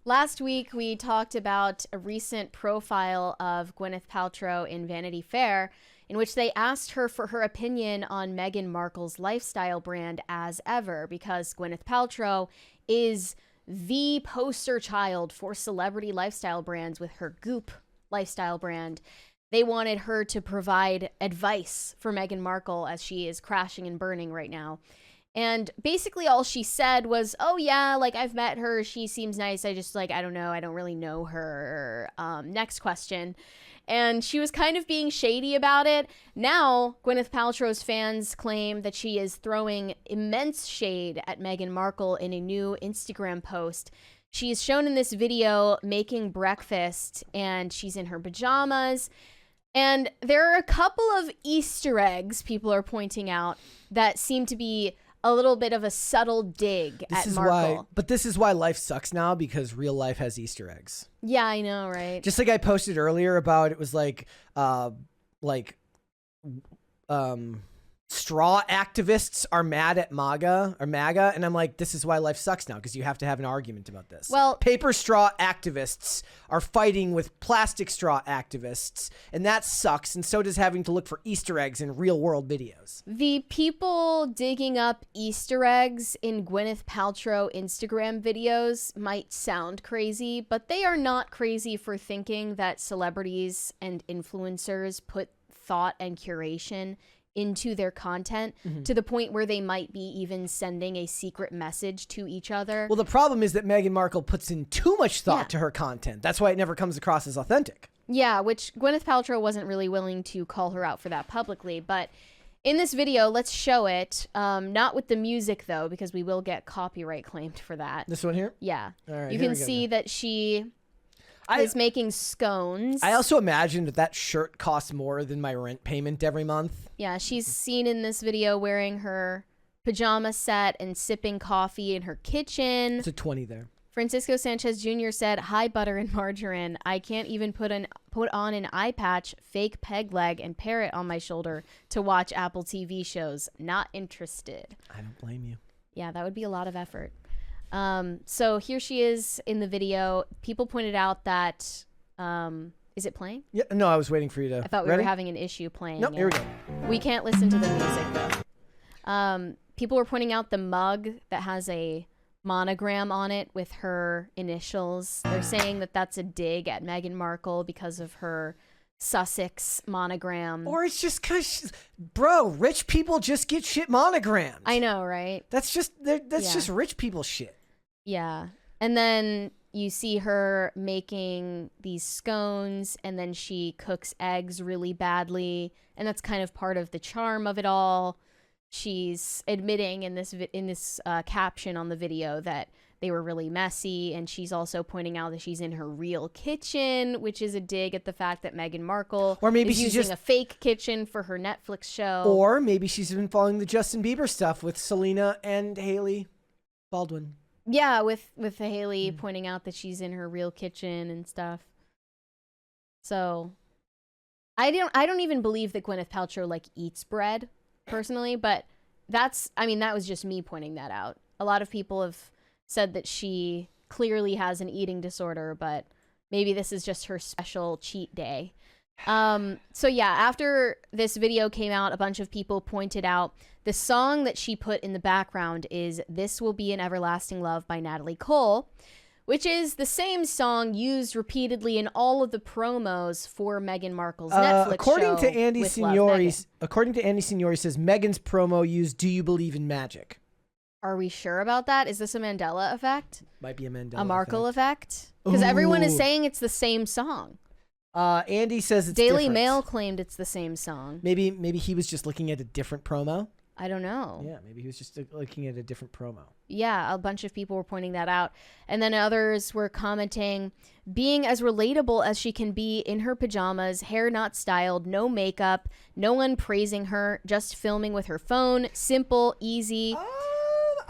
Last week, we talked about a recent profile of Gwyneth Paltrow in Vanity Fair, in which they asked her for her opinion on Meghan Markle's lifestyle brand as ever, because Gwyneth Paltrow is the poster child for celebrity lifestyle brands with her Goop lifestyle brand. They wanted her to provide advice for Meghan Markle as she is crashing and burning right now. And basically all she said was, oh yeah, like I've met her. She seems nice. I just I don't know. I don't really know her. Next question. And she was kind of being shady about it. Now, Gwyneth Paltrow's fans claim that she is throwing immense shade at Meghan Markle in a new Instagram post. She is shown in this video making breakfast, and she's in her pajamas. And there are a couple of Easter eggs people are pointing out that seem to be a little bit of a subtle dig at Markle. But this is why life sucks now, because real life has Easter eggs. Yeah, I know, right? Just like I posted earlier about, it was straw activists are mad at MAGA, and I'm like, this is why life sucks now, because you have to have an argument about this. Well, paper straw activists are fighting with plastic straw activists, and that sucks, and so does having to look for Easter eggs in real world videos. The people digging up Easter eggs in Gwyneth Paltrow Instagram videos might sound crazy, but they are not crazy for thinking that celebrities and influencers put thought and curation into their content to the point where they might be even sending a secret message to each other. Well, the problem is that Meghan Markle puts in too much thought to her content. That's why it never comes across as authentic. Yeah, which Gwyneth Paltrow wasn't really willing to call her out for that publicly. But in this video, let's show it. Not with the music, though, because we will get copyright claimed for that. This one here? Yeah. All right, you can see that she is making scones. I also imagine that shirt costs more than my rent payment every month. Yeah, she's seen in this video wearing her pajama set and sipping coffee in her kitchen. It's a 20 there. Francisco Sanchez Jr. said, "Hi, butter and margarine. I can't even put on an eye patch, fake peg leg, and parrot on my shoulder to watch Apple TV shows. Not interested." I don't blame you. Yeah, that would be a lot of effort. So here she is in the video. People pointed out that, is it playing? Yeah, no, I was waiting for you to. I thought we were having an issue playing. Nope, here we go. We can't listen to the music though. People were pointing out the mug that has a monogram on it with her initials. They're saying that that's a dig at Meghan Markle because of her Sussex monogram. Or it's just because, bro, rich people just get shit monogrammed. I know, right? That's just just rich people shit. Yeah. And then you see her making these scones, and then she cooks eggs really badly, and that's kind of part of the charm of it all. She's admitting in this caption on the video that they were really messy, and she's also pointing out that she's in her real kitchen, which is a dig at the fact that Meghan Markle is using a fake kitchen for her Netflix show. Or maybe she's been following the Justin Bieber stuff with Selena and Hailey Baldwin. Yeah, with Hailey pointing out that she's in her real kitchen and stuff. So I don't even believe that Gwyneth Paltrow eats bread personally, but that was just me pointing that out. A lot of people have said that she clearly has an eating disorder, but maybe this is just her special cheat day. So yeah, after this video came out, a bunch of people pointed out the song that she put in the background is "This Will Be an Everlasting Love" by Natalie Cole, which is the same song used repeatedly in all of the promos for Meghan Markle's Netflix according show. To Andy Signori says Meghan's promo used "Do You Believe in Magic?" Are we sure about that? Is this a Mandela effect? Might be a Mandela A Markle effect? Because everyone is saying it's the same song. Andy says it's Daily different. Mail claimed it's the same song. Maybe he was just looking at a different promo. I don't know. Yeah, maybe he was just looking at a different promo. Yeah, a bunch of people were pointing that out. And then others were commenting, being as relatable as she can be in her pajamas, hair not styled, no makeup, no one praising her, just filming with her phone, simple, easy.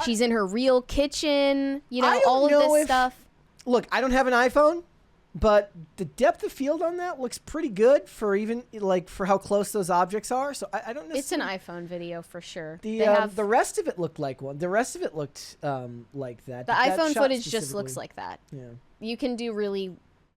She's in her real kitchen, all of this stuff. Look, I don't have an iPhone, but the depth of field on that looks pretty good for even for how close those objects are. So I don't necessarily. It's an iPhone video for sure. The rest of it looked like one. The rest of it looked like that. The iPhone footage just looks like that. Yeah. You can do really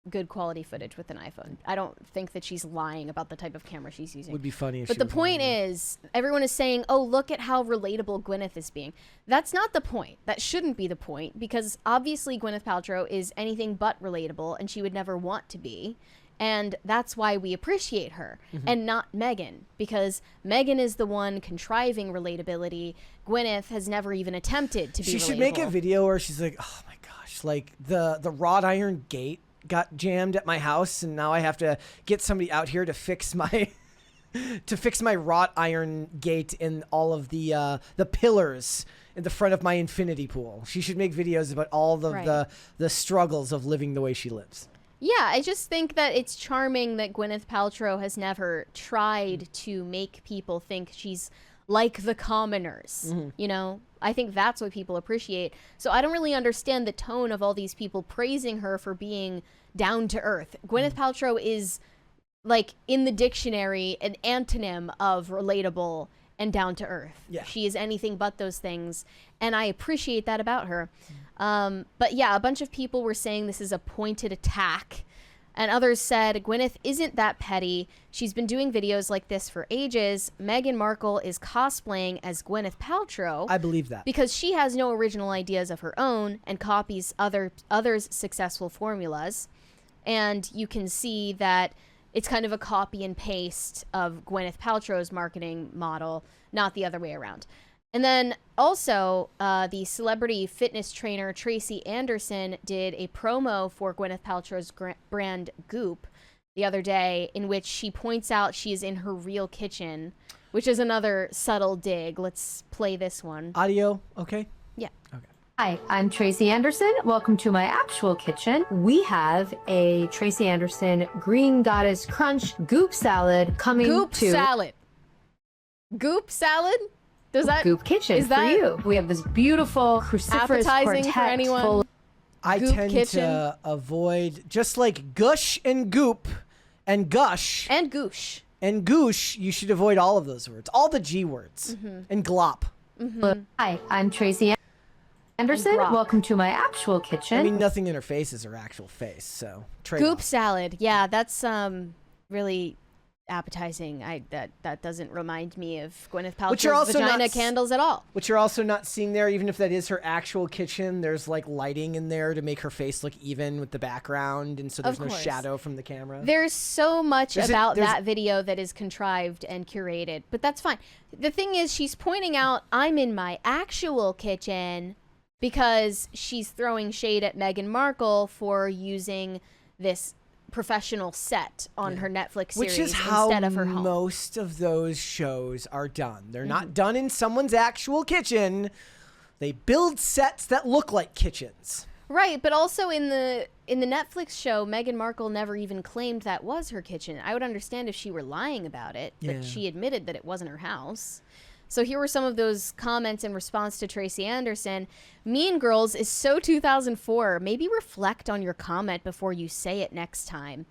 good quality footage with an iPhone. I don't think that she's lying about the type of camera she's using. Would be funny if But she the was point lying. is, everyone is saying, oh, look at how relatable Gwyneth is being. That's not the point. That shouldn't be the point, because obviously Gwyneth Paltrow is anything but relatable, and she would never want to be. And that's why we appreciate her, and not Meghan, because Meghan is the one contriving relatability. Gwyneth has never even attempted to be She relatable. should make a video where she's like, oh my gosh, like the wrought iron gate got jammed at my house, and now I have to get somebody out here to fix my wrought iron gate and all of the pillars in the front of my infinity pool. She should make videos about all the struggles of living the way she lives. Yeah, I just think that it's charming that Gwyneth Paltrow has never tried to make people think she's like the commoners. You know, I think that's what people appreciate. So I don't really understand the tone of all these people praising her for being down to earth. Gwyneth Paltrow is, like, in the dictionary, an antonym of relatable and down to earth. Yeah. She is anything but those things, and I appreciate that about her. But yeah, a bunch of people were saying this is a pointed attack, and others said Gwyneth isn't that petty. She's been doing videos like this for ages. Meghan Markle is cosplaying as Gwyneth Paltrow. I believe that. Because she has no original ideas of her own and copies others' successful formulas. And you can see that it's kind of a copy and paste of Gwyneth Paltrow's marketing model, not the other way around. And then also, the celebrity fitness trainer Tracy Anderson did a promo for Gwyneth Paltrow's brand Goop the other day, in which she points out she is in her real kitchen, which is another subtle dig. Let's play this one. Audio, okay? Yeah. Okay. Hi, I'm Tracy Anderson. Welcome to my actual kitchen. We have a Tracy Anderson Green Goddess Crunch Goop Salad coming Goop to salad. Goop salad? Does that Goop Kitchen is for that you. We have this beautiful cruciferous appetizing for quartet anyone? full I Goop tend kitchen? to avoid, just like gush and goop and gush and goosh. and goosh, you should avoid all of those words. All the G words. And glop. Hi, I'm Tracy Anderson. Rock. Welcome to my actual kitchen. I mean, nothing in her face is her actual face, so trade Goop off. salad. Yeah, that's really appetizing. That doesn't remind me of Gwyneth Which you're Paltrow's also vagina not candles at all. What you're also not seeing there, even if that is her actual kitchen, there's like lighting in there to make her face look even with the background, and so there's Of no course. shadow from the camera. There's so much There's about that video that is contrived and curated, but that's fine. The thing is, she's pointing out, I'm in my actual kitchen, because she's throwing shade at Meghan Markle for using this professional set on her Netflix series Which is how instead of her home. most of those shows are done. They're not done in someone's actual kitchen. They build sets that look like kitchens. Right, but also in the Netflix show, Meghan Markle never even claimed that was her kitchen. I would understand if she were lying about it, but Yeah. she admitted that it wasn't her house. So here were some of those comments in response to Tracy Anderson. Mean Girls is so 2004. Maybe reflect on your comment before you say it next time.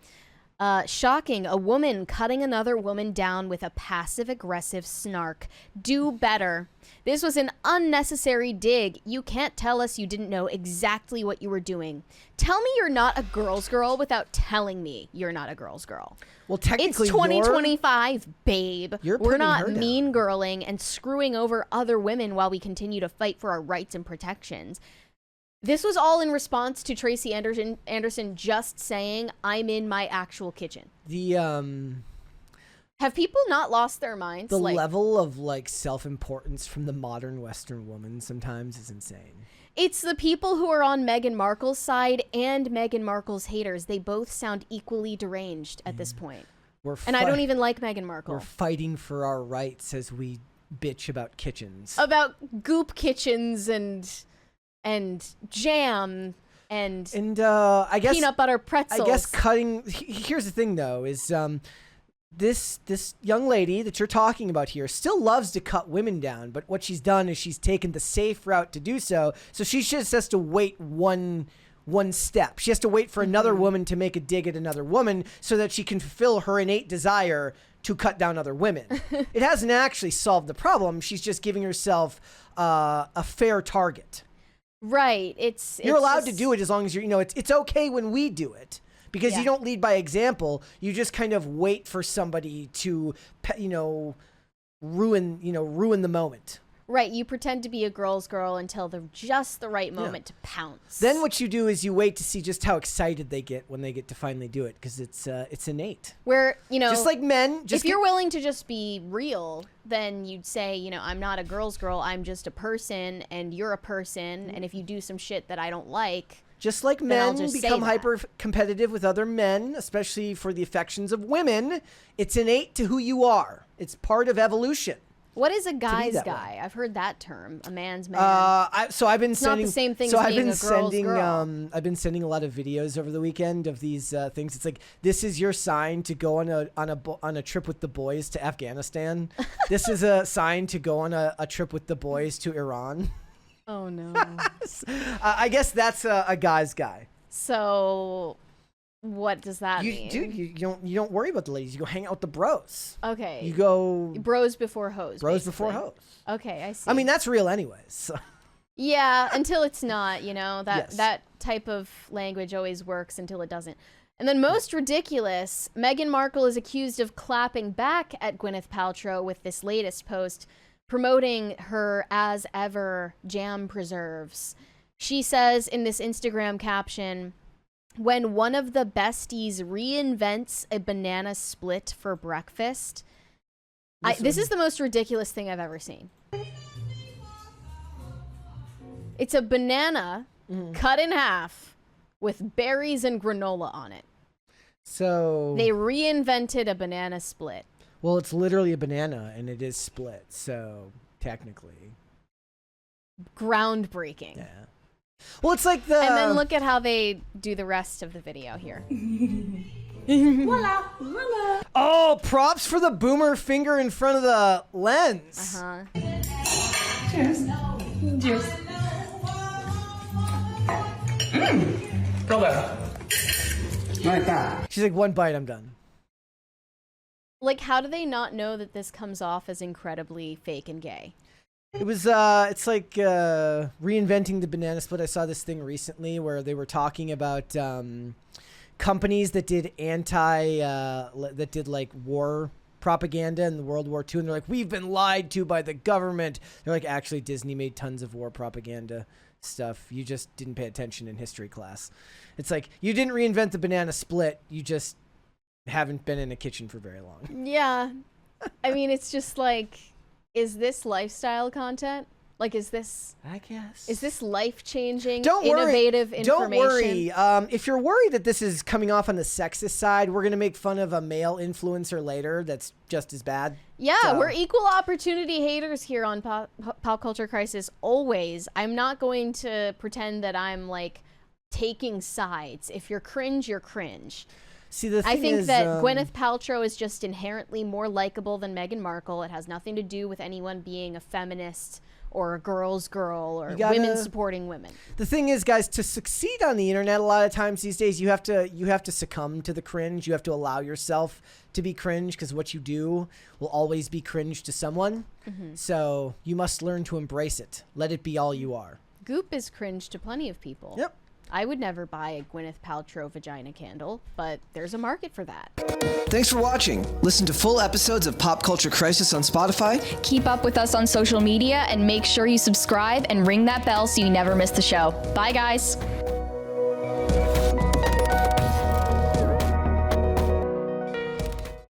Shocking. A woman cutting another woman down with a passive-aggressive snark. Do better. This was an unnecessary dig. You can't tell us you didn't know exactly what you were doing. Tell me you're not a girl's girl without telling me you're not a girl's girl. Well, It's technically, 2025, babe. you're We're putting not her down. mean girling and screwing over other women while we continue to fight for our rights and protections. This was all in response to Tracy Anderson just saying, I'm in my actual kitchen. The Have people not lost their minds? the Like, level of like self-importance from the modern Western woman sometimes is insane. it's the people who are on Meghan Markle's side and Meghan Markle's haters. They both sound equally deranged at this point. And I don't even like Meghan Markle. We're fighting for our rights as we bitch about kitchens. About goop kitchens and jam and I guess peanut butter pretzels. I guess cutting. Here's the thing, though, is this young lady that you're talking about here still loves to cut women down, but what she's done is she's taken the safe route to do so. So she just has to wait one step. She has to wait for another woman to make a dig at another woman so that she can fulfill her innate desire to cut down other women. It hasn't actually solved the problem. She's just giving herself a fair target. Right. You're allowed to do it as long as it's okay when we do it. Because you don't lead by example. You just kind of wait for somebody to, ruin the moment. Right. You pretend to be a girl's girl until just the right moment to pounce. Then what you do is you wait to see just how excited they get when they get to finally do it, because it's innate. Where, just like men. If you're willing to just be real, then you'd say, I'm not a girl's girl. I'm just a person, and you're a person. And if you do some shit that I don't like. Just like men become hyper competitive with other men, especially for the affections of women, it's innate to who you are. It's part of evolution. What is a guy's guy? I've heard that term. A man's man. I've been sending. Not the same thing as being a girl's girl. I've been sending a lot of videos over the weekend of these things. It's like, this is your sign to go on a trip with the boys to Afghanistan. This is a sign to go on a trip with the boys to Iran. Oh no. I guess that's a guy's guy. So. What does that mean? Dude, you don't worry about the ladies. You go hang out with the bros. Okay. You go bros before hoes. Bros basically. before hoes. Okay, I see. I mean, that's real anyways. So. Yeah, until it's not, that type of language always works until it doesn't. And then most ridiculous, Meghan Markle is accused of clapping back at Gwyneth Paltrow with this latest post promoting her as ever jam preserves. She says in this Instagram caption, when one of the besties reinvents a banana split for breakfast. This is the most ridiculous thing I've ever seen. It's a banana cut in half with berries and granola on it. So they reinvented a banana split. Well, it's literally a banana and it is split, so technically. Groundbreaking. Yeah. Well, it's like And then look at how they do the rest of the video here. Voila, voila. Oh, props for the boomer finger in front of the lens. Uh-huh. Cheers. Cheers. Go back. Like that. She's like, one bite, I'm done. Like, how do they not know that this comes off as incredibly fake and gay? It was, it's like reinventing the banana split. I saw this thing recently where they were talking about companies that did that did like war propaganda in World War II. And they're like, we've been lied to by the government. They're like, actually, Disney made tons of war propaganda stuff. You just didn't pay attention in history class. It's like, you didn't reinvent the banana split. You just haven't been in a kitchen for very long. Yeah. I mean, it's just like... Is this lifestyle content? Like, is this... I guess. Is this life-changing, Don't innovative information? worry. If you're worried that this is coming off on the sexist side, we're going to make fun of a male influencer later that's just as bad. Yeah, So- we're equal opportunity haters here on Pop Culture Crisis, always. I'm not going to pretend that I'm, like, taking sides. If you're cringe, you're cringe. See, the thing I think is, that Gwyneth Paltrow is just inherently more likable than Meghan Markle. It has nothing to do with anyone being a feminist or a girl's girl or women supporting women. The thing is, guys, to succeed on the internet, a lot of times these days, you have to succumb to the cringe. You have to allow yourself to be cringe, because what you do will always be cringe to someone. Mm-hmm. So you must learn to embrace it. Let it be all you are. Goop is cringe to plenty of people. Yep. I would never buy a Gwyneth Paltrow vagina candle, but there's a market for that. Thanks for watching. Listen to full episodes of Pop Culture Crisis on Spotify. Keep up with us on social media and make sure you subscribe and ring that bell so you never miss the show. Bye, guys.